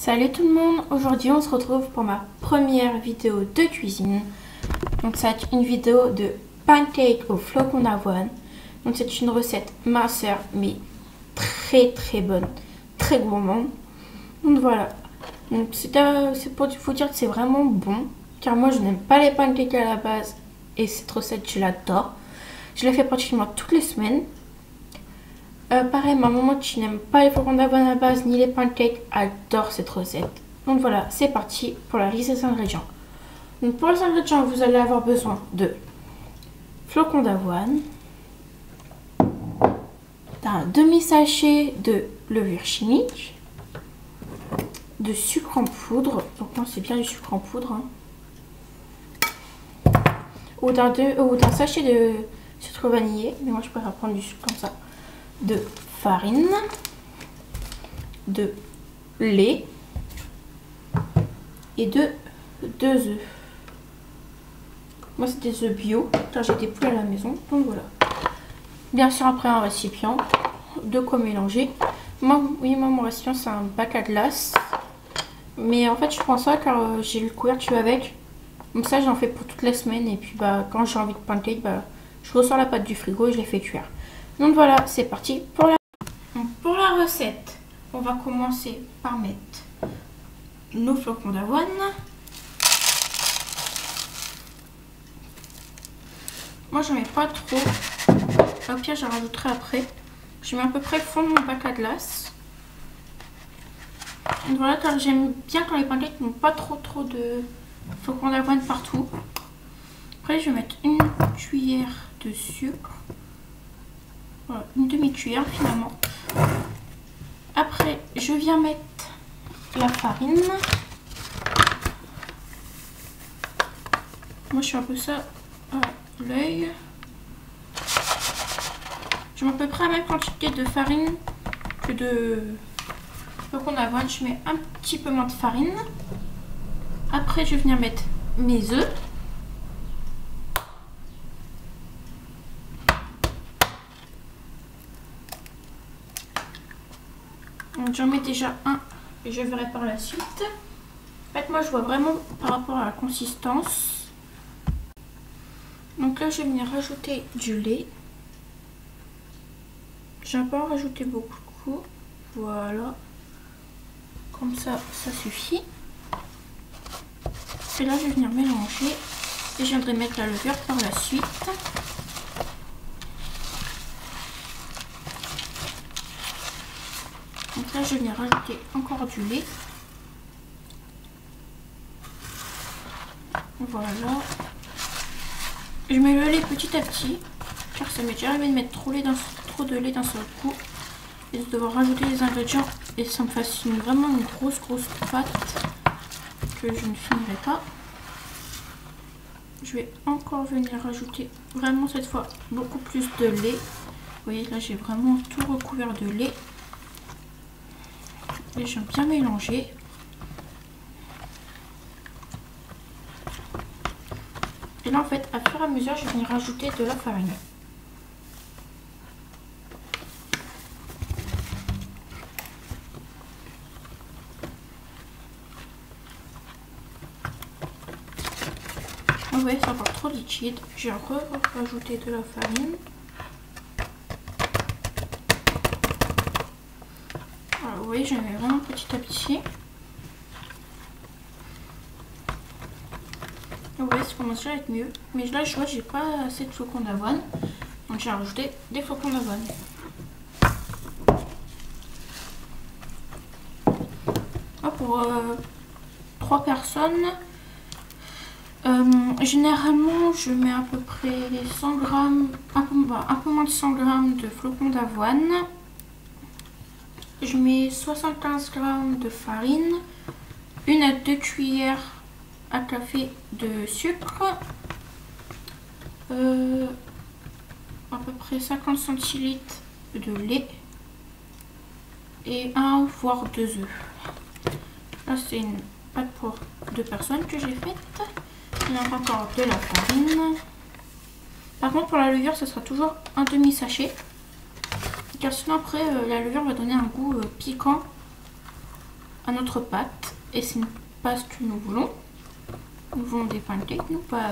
Salut tout le monde, aujourd'hui on se retrouve pour ma première vidéo de cuisine. Donc ça va être une vidéo de pancake au flocon d'avoine. Donc c'est une recette minceur mais très bonne, très gourmande. Donc voilà, donc c'est pour vous dire que c'est vraiment bon. Car moi je n'aime pas les pancakes à la base et cette recette je l'adore. Je la fais pratiquement toutes les semaines. Pareil, ma maman qui n'aime pas les flocons d'avoine à la base ni les pancakes adore cette recette. Donc voilà, c'est parti pour la liste des ingrédients. Donc pour les ingrédients, vous allez avoir besoin de flocons d'avoine, d'un demi-sachet de levure chimique, de sucre en poudre, donc moi c'est bien du sucre en poudre, ou d'un sachet de sucre vanillé, mais moi je préfère prendre du sucre comme ça, de farine, de lait et de 2 œufs. Moi c'est des œufs bio car j'ai des poules à la maison, donc voilà. Bien sûr après un récipient, de quoi mélanger. Moi mon récipient c'est un bac à glace, mais en fait je prends ça car j'ai le couvercle avec. Comme ça j'en fais pour toute la semaine et puis quand j'ai envie de pancake, je ressors la pâte du frigo et je les fais cuire. Donc voilà, c'est parti pour la recette. On va commencer par mettre nos flocons d'avoine. Moi j'en mets pas trop. Au pire j'en rajouterai après. Je mets à peu près le fond de mon bac à glace. Donc voilà, car j'aime bien quand les pancakes n'ont pas trop de flocons d'avoine partout. Après je vais mettre une cuillère de sucre. Voilà, une demi-cuillère finalement. Après, je viens mettre la farine. Moi, je fais un peu ça à l'œil. Je mets à peu près la même quantité de farine que de flocons d'avoine. Je mets un petit peu moins de farine. Après, je viens mettre mes œufs. J'en mets déjà un et je verrai par la suite. En fait, moi je vois vraiment par rapport à la consistance. Donc là, je vais venir rajouter du lait. Je vais pas en rajouter beaucoup. Voilà. Comme ça, ça suffit. Et là, je vais venir mélanger. Et je viendrai mettre la levure par la suite. Donc là, je viens rajouter encore du lait. Voilà. Je mets le lait petit à petit, car ça m'est déjà arrivé de mettre trop de lait d'un seul coup et de devoir rajouter les ingrédients et ça me fascine vraiment une grosse pâte que je ne finirai pas. Je vais encore venir rajouter vraiment cette fois beaucoup plus de lait. Vous voyez là, j'ai vraiment tout recouvert de lait. Et je viens bien mélanger. Et là en fait, à fur et à mesure, je vais venir rajouter de la farine. Vous voyez, c'est encore trop liquide. Je vais rajouter de la farine. Voilà, vous voyez, je mets vraiment petit à petit. Vous voyez, ça commence déjà à être mieux. Mais là, je vois que j'ai pas assez de flocons d'avoine. Donc, j'ai rajouté des flocons d'avoine. Pour 3 personnes, généralement, je mets à peu près 100 grammes, un peu moins de 100 grammes de flocons d'avoine. Je mets 75 grammes de farine, 1 à 2 cuillères à café de sucre, à peu près 50 centilitres de lait et 1 voire 2 œufs. Là c'est une pâte pour 2 personnes que j'ai faite. Il y a encore de la farine. Par contre pour la levure ce sera toujours un demi sachet car sinon après la levure va donner un goût piquant à notre pâte. Et c'est une pâte que nous voulons. Nous voulons des pancakes, non pas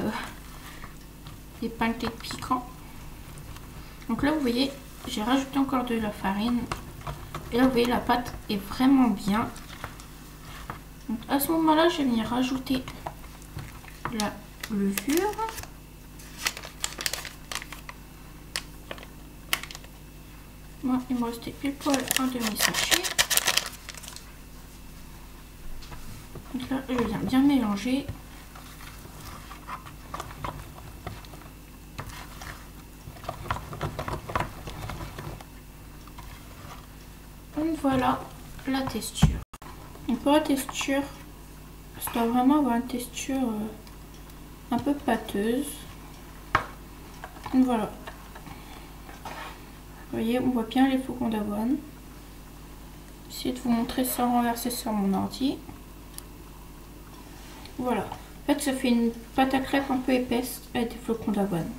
des pancakes piquants. Donc là, vous voyez, j'ai rajouté encore de la farine. Et là, vous voyez, la pâte est vraiment bien. Donc à ce moment-là, je vais venir rajouter la levure. Moi, il me restait pile poil un demi-sachet. Donc là, je viens bien mélanger. Donc voilà la texture. Et pour la texture, ça doit vraiment avoir une texture un peu pâteuse. Donc voilà. Vous voyez, on voit bien les flocons d'avoine. J'essaie de vous montrer sans renverser sur mon ordi. Voilà. En fait, ça fait une pâte à crêpes un peu épaisse avec des flocons d'avoine.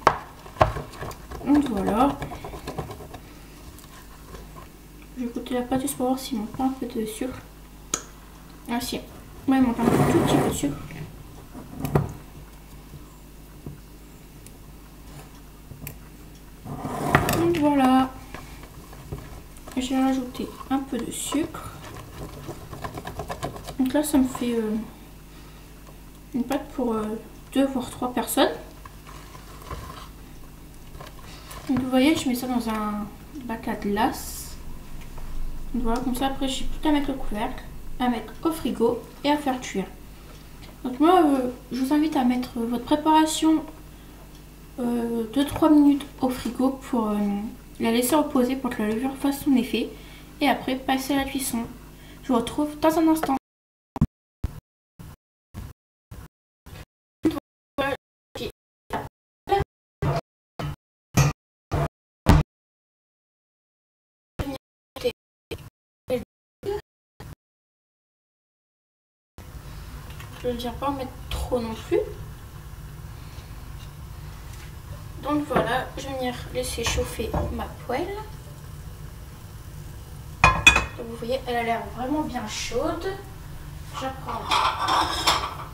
Donc voilà. Je vais goûter la pâte juste pour voir s'il manque pas un peu de sucre. Ah si. Ouais, il manque un tout petit peu de sucre. Donc voilà. J'ai rajouté un peu de sucre. Donc là, ça me fait une pâte pour 2 voire 3 personnes. Donc vous voyez, je mets ça dans un bac à glace. Donc voilà, comme ça après j'ai plus qu'à mettre le couvercle, à mettre au frigo et à faire cuire. Donc moi, je vous invite à mettre votre préparation 2-3 minutes au frigo pour la laisser reposer pour que la levure fasse son effet. Et après, passer à la cuisson. Je vous retrouve dans un instant. Je ne viens pas en mettre trop non plus. Donc voilà, je vais venir laisser chauffer ma poêle. Donc vous voyez, elle a l'air vraiment bien chaude. Je prends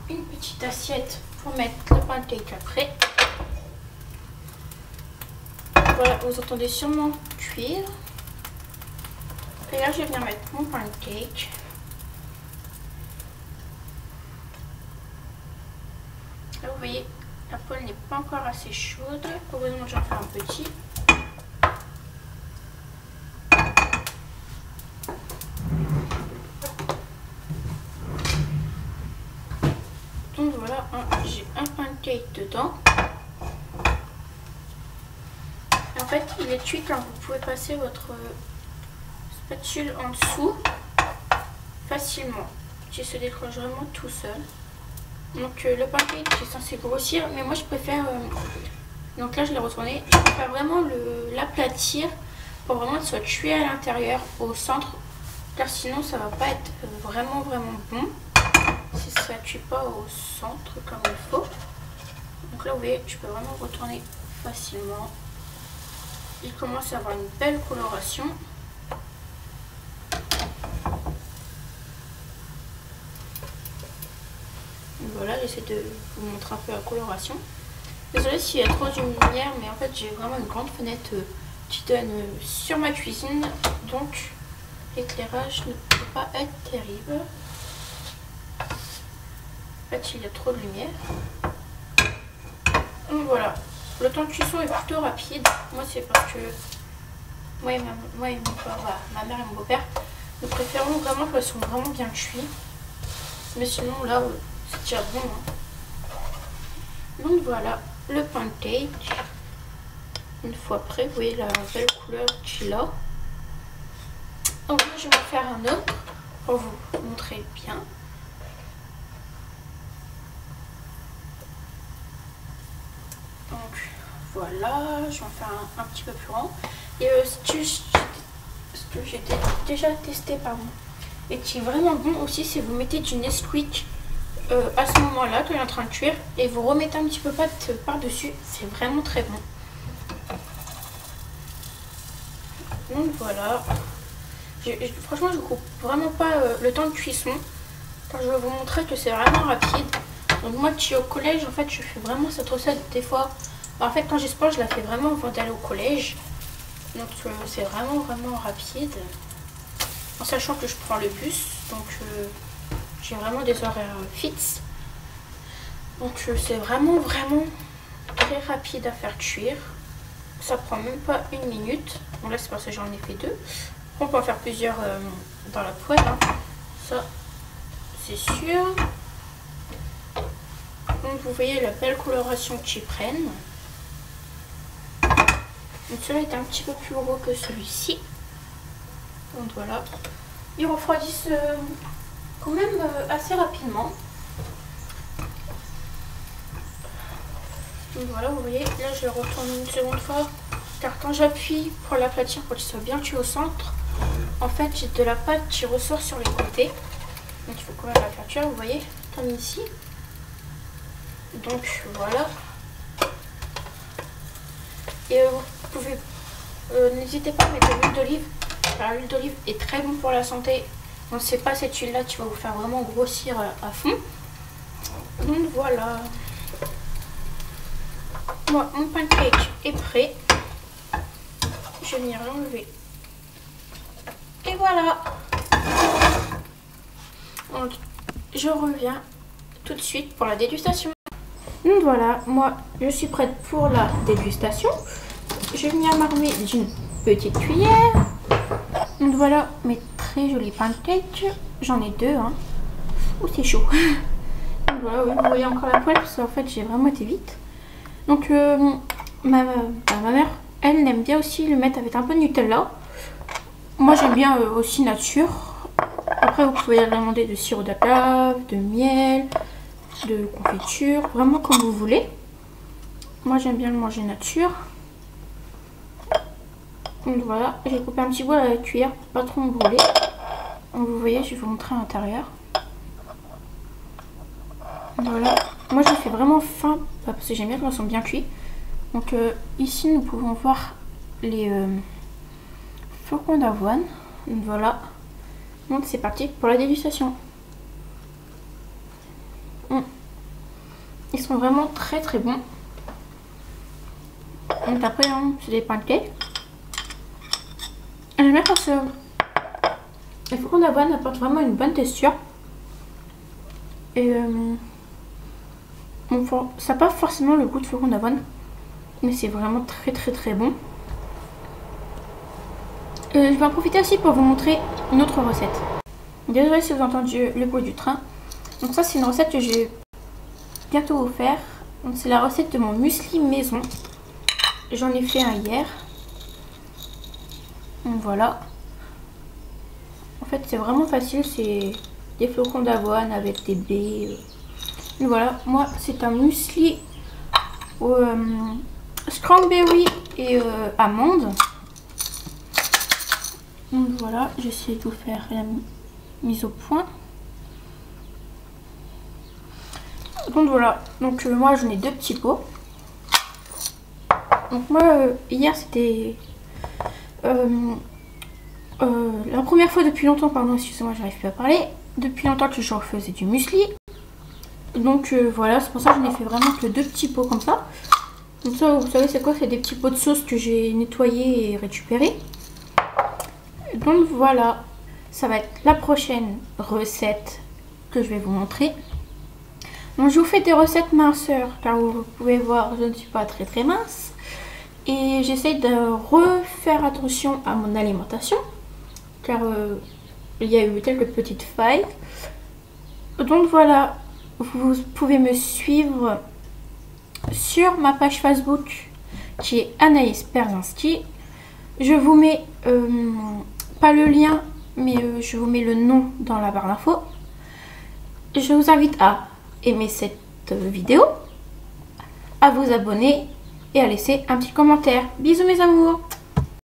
une petite assiette pour mettre le pancake après. Voilà, vous entendez sûrement cuire. Et là, je vais venir mettre mon pancake. Là, vous voyez, la poêle n'est pas encore assez chaude. Heureusement, j'en fais un petit. Donc voilà, j'ai un pancake dedans. En fait, il est cuit quand vous pouvez passer votre spatule en dessous facilement. Il se décroche vraiment tout seul. Donc le pancake est censé grossir, mais moi je préfère, donc là je l'ai retourné, je préfère vraiment l'aplatir pour vraiment que ce soit cuit à l'intérieur, au centre, car sinon ça va pas être vraiment bon si ça ne cuit pas au centre comme il faut. Donc là vous voyez, je peux vraiment retourner facilement. Il commence à avoir une belle coloration. Voilà, j'essaie de vous montrer un peu la coloration. Désolée s'il y a trop de lumière, mais en fait j'ai vraiment une grande fenêtre qui donne sur ma cuisine, donc l'éclairage ne peut pas être terrible. En fait, il y a trop de lumière. Donc voilà, le temps de cuisson est plutôt rapide. Moi c'est parce que moi et ma mère et mon beau-père, nous préférons vraiment qu'elles sont vraiment bien cuites. Mais sinon là, c'est déjà bon. Donc voilà, le pancake. Une fois prêt, vous voyez la belle couleur qu'il a. Donc là, je vais en faire un autre pour vous montrer bien. Donc voilà, je vais en faire un petit peu plus grand. Et ce que j'ai déjà testé, et qui est vraiment bon aussi, c'est vous mettez du Nesquik à ce moment-là, quand il est en train de cuire, et vous remettez un petit peu pâte par-dessus, c'est vraiment très bon. Donc voilà, Franchement, je coupe vraiment pas le temps de cuisson. Car je vais vous montrer que c'est vraiment rapide. Donc moi qui suis au collège, en fait, je fais vraiment cette recette des fois. En fait, quand j'ai sport, je la fais vraiment avant d'aller au collège. Donc c'est vraiment rapide. En sachant que je prends le bus. Donc j'ai vraiment des horaires fixes. Donc c'est vraiment très rapide à faire cuire. Ça prend même pas une minute. Bon là c'est parce que j'en ai fait 2. On peut en faire plusieurs dans la poêle. Hein. Ça c'est sûr. Donc vous voyez la belle coloration qu'ils prennent. Donc celui-là est un petit peu plus gros que celui-ci. Donc voilà. Ils refroidissent quand même assez rapidement. Donc voilà, vous voyez, là je le retourne une seconde fois. Car quand j'appuie pour l'aplatir pour qu'il soit bien cuit au centre, en fait j'ai de la pâte qui ressort sur les côtés. Donc il faut quand même l'aplatir, vous voyez, comme ici. Donc voilà. Et vous pouvez, n'hésitez pas à mettre de l'huile d'olive. L'huile d'olive est très bon pour la santé. Donc c'est pas cette huile là qui va vous faire vraiment grossir à fond. Donc voilà. Moi, mon pancake est prêt. Je vais venir l'enlever. Et voilà. Donc, je reviens tout de suite pour la dégustation. Donc voilà, moi, je suis prête pour la dégustation. Je vais venir m'armer d'une petite cuillère. Donc voilà mes très jolis pancakes. J'en ai 2. Hein. Oh, c'est chaud. Donc voilà, oui, vous voyez encore la poêle parce qu'en fait, j'ai vraiment été vite. Donc ma mère, elle aime bien aussi le mettre avec un peu de Nutella. Moi j'aime bien aussi nature. Après vous pouvez la demander de sirop d'agave, de miel, de confiture, vraiment comme vous voulez. Moi j'aime bien le manger nature. Donc voilà, j'ai coupé un petit bout à la cuillère pour pas trop me brûler. Donc vous voyez, je vais vous montrer à l'intérieur. Voilà, moi je fais vraiment fin parce que j'aime bien quand ils sont bien cuits. Donc ici nous pouvons voir les flocons d'avoine. Donc voilà, donc c'est parti pour la dégustation. Ils sont vraiment très bons. Donc après hein, c'est des pancakes. J'aime bien parce que les flocons d'avoine apportent vraiment une bonne texture. Et bon, ça n'a pas forcément le goût de flocons d'avoine, mais c'est vraiment très bon. Je vais en profiter aussi pour vous montrer une autre recette. Désolée si vous avez entendu le bruit du train. Donc ça c'est une recette que je vais bientôt vous faire. Donc c'est la recette de mon muesli maison. J'en ai fait un hier. Donc voilà. En fait c'est vraiment facile, c'est des flocons d'avoine avec des baies. Donc voilà, moi c'est un muesli au cranberry et amandes. Donc voilà, j'essaie de vous faire la mise au point. Donc voilà, donc moi j'en ai 2 petits pots. Donc moi hier c'était la première fois depuis longtemps, pardon, excusez-moi, j'arrive plus à parler. Depuis longtemps que je refaisais du muesli. Donc voilà, c'est pour ça que je n'ai fait vraiment que 2 petits pots comme ça. Donc ça, vous savez c'est quoi? C'est des petits pots de sauce que j'ai nettoyés et récupérés. Donc voilà, ça va être la prochaine recette que je vais vous montrer. Donc je vous fais des recettes minceurs car vous pouvez voir je ne suis pas très mince. Et j'essaie de refaire attention à mon alimentation car il y a eu quelques petites failles. Donc voilà, vous pouvez me suivre sur ma page Facebook qui est Anaïs Perzinski. Je vous mets pas le lien mais je vous mets le nom dans la barre d'infos. Je vous invite à aimer cette vidéo, à vous abonner et à laisser un petit commentaire. Bisous mes amours.